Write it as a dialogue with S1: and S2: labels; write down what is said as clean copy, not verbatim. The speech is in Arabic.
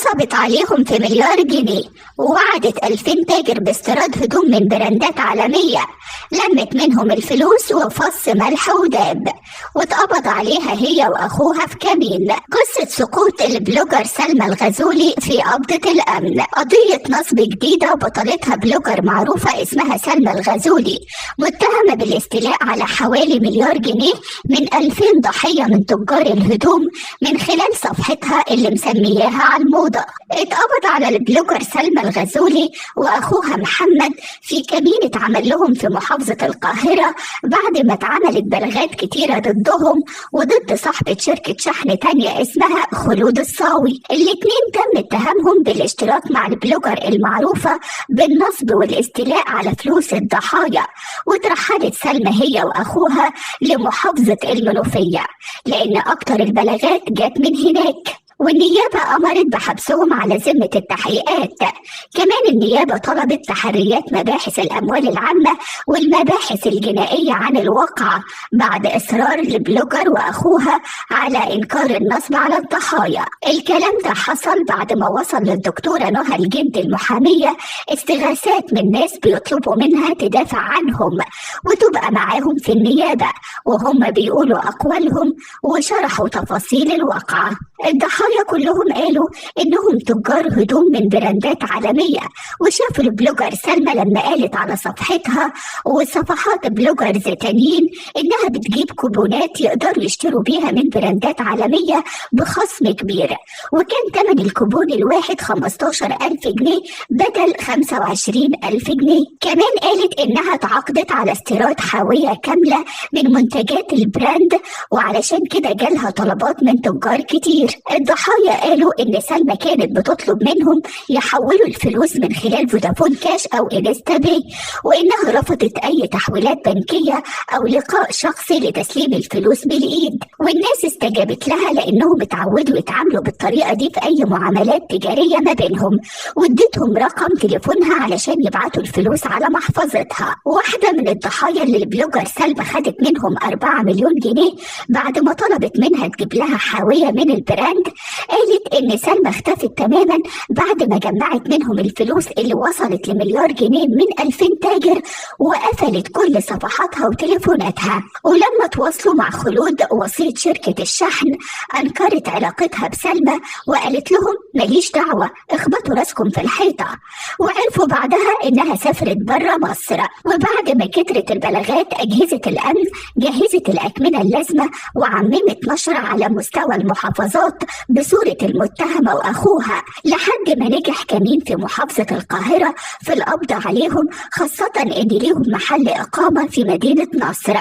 S1: نصبت عليهم في مليار جنيه، ووعدت 2000 تاجر باستيراد هدوم من براندات عالمية. لمت منهم الفلوس وفص ملح وداب، واتقبض عليها هي وأخوها في كمين. قصة سقوط البلوجر سلمى الغزولي في قبضة الأمن. قضية نصب جديدة بطلتها بلوجر معروفة اسمها سلمى الغزولي، متهمة بالاستيلاء على حوالي مليار جنيه من 2000 ضحية من تجار الهدوم من خلال صفحتها اللي مسمياها على الموضة. اتقبض على البلوجر سلمى الغزولي وأخوها محمد في كمين اتعمل لهم في محافظة القاهرة بعد ما اتعملت بلاغات كتيرة ضدهم وضد صاحبة شركة شحن تانية اسمها خلود الصاوي. الاتنين تم اتهامهم بالاشتراك مع البلوجر المعروفة بالنصب والاستيلاء على فلوس الضحايا. واترحلت سلمى هي وأخوها لمحافظة المنوفية لأن أكتر البلاغات جت من هناك، والنيابة أمرت بحبسهم على ذمة التحقيقات. كمان النيابة طلبت تحريات مباحث الأموال العامة والمباحث الجنائية عن الواقعة بعد إصرار البلوجر وأخوها على إنكار النصب على الضحايا. الكلام ده حصل بعد ما وصل للدكتورة نهى الجندي المحامية استغاثات من ناس بيطلبوا منها تدافع عنهم وتبقى معاهم في النيابة، وهم بيقولوا أقوالهم وشرحوا تفاصيل الواقعة. الضحايا كلهم قالوا إنهم تجار هدوم من براندات عالمية، وشافوا البلوجر سلمى لما قالت على صفحتها وصفحات بلوجرز تانيين إنها بتجيب كوبونات يقدروا يشتروا بيها من براندات عالمية بخصم كبير، وكان تمن الكوبون الواحد 15,000 جنيه بدل 25,000 جنيه. كمان قالت إنها تعاقدت على استيراد حاوية كاملة من منتجات البراند، وعلشان كده جالها طلبات من تجار كتير. الضحايا قالوا إن سلمى كانت بتطلب منهم يحولوا الفلوس من خلال فودافون كاش أو انستا باي، وإنها رفضت أي تحويلات بنكية أو لقاء شخصي لتسليم الفلوس بالإيد، والناس استجابت لها لأنهم اتعودوا يتعاملوا بالطريقة دي في أي معاملات تجارية ما بينهم، وادتهم رقم تليفونها علشان يبعتوا الفلوس على محفظتها. واحدة من الضحايا اللي البلوجر سلمى خدت منهم 4 مليون جنيه بعد ما طلبت منها تجيب لها حاوية من البراند، قالت إن سلمى اختفت تماما بعد ما جمعت منهم الفلوس اللي وصلت لمليار جنيه من 2000 تاجر، وقفلت كل صفحاتها وتليفوناتها. ولما تواصلوا مع خلود وسيط شركة الشحن أنكرت علاقتها بسلمى وقالت لهم ماليش دعوة، اخبطوا راسكم في الحيطة. وعرفوا بعدها إنها سافرت برا مصر. وبعد ما كترت البلاغات أجهزة الأمن جهزت الأكمنة اللازمة وعممت نشر على مستوى المحافظات بصورة المتهمة وأخوها، لحد ما نجح كمين في محافظة القاهرة في القبض عليهم، خاصة إن ليهم محل إقامة في مدينة نصر.